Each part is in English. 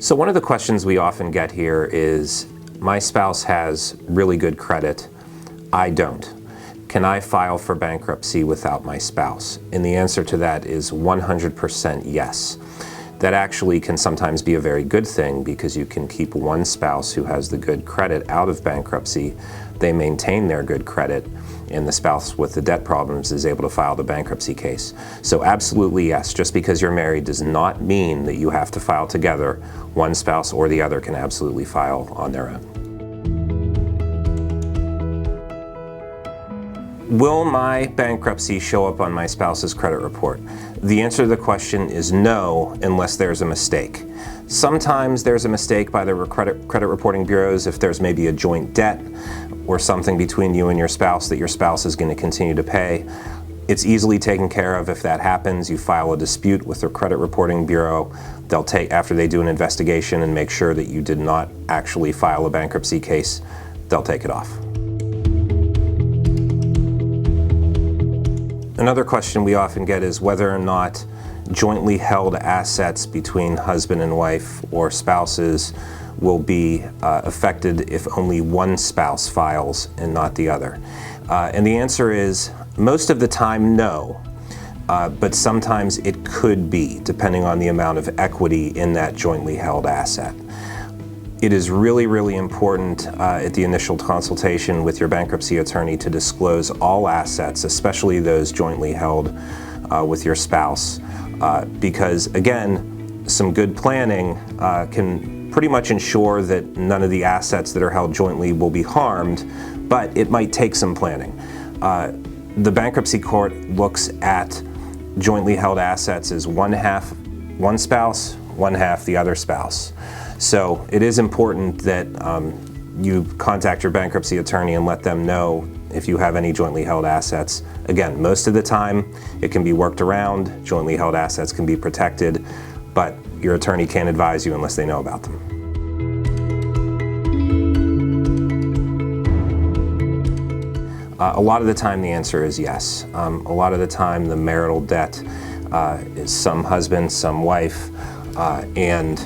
So one of the questions we often get here is, my spouse has really good credit, I don't. Can I file for bankruptcy without my spouse? And the answer to that is 100% yes. That actually can sometimes be a very good thing because you can keep one spouse who has the good credit out of bankruptcy. They maintain their good credit, and the spouse with the debt problems is able to file the bankruptcy case. So absolutely yes, just because you're married does not mean that you have to file together. One spouse or the other can absolutely file on their own. Will my bankruptcy show up on my spouse's credit report? The answer to the question is no, unless there's a mistake. Sometimes there's a mistake by the credit reporting bureaus if there's maybe a joint debt or something between you and your spouse that your spouse is going to continue to pay. It's easily taken care of if that happens. You file a dispute with the credit reporting bureau. They'll take, after they do an investigation and make sure that you did not actually file a bankruptcy case, they'll take it off. Another question we often get is whether or not jointly held assets between husband and wife or spouses will be affected if only one spouse files and not the other. And the answer is most of the time no, but sometimes it could be, depending on the amount of equity in that jointly held asset. It is really, really important at the initial consultation with your bankruptcy attorney to disclose all assets, especially those jointly held with your spouse, because again, some good planning can pretty much ensure that none of the assets that are held jointly will be harmed, but it might take some planning. The bankruptcy court looks at jointly held assets as one half one spouse, one half the other spouse. So it is important that you contact your bankruptcy attorney and let them know if you have any jointly held assets. Again, most of the time it can be worked around, jointly held assets can be protected, but your attorney can't advise you unless they know about them. A lot of the time the answer is yes. A lot of the time the marital debt is some husband, some wife, and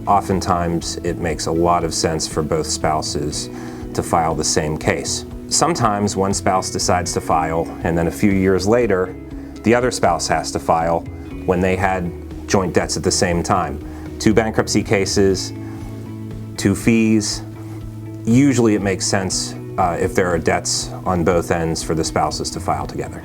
oftentimes it makes a lot of sense for both spouses to file the same case. Sometimes one spouse decides to file, and then a few years later, the other spouse has to file when they had joint debts at the same time. 2 bankruptcy cases, 2 fees. Usually it makes sense if there are debts on both ends for the spouses to file together.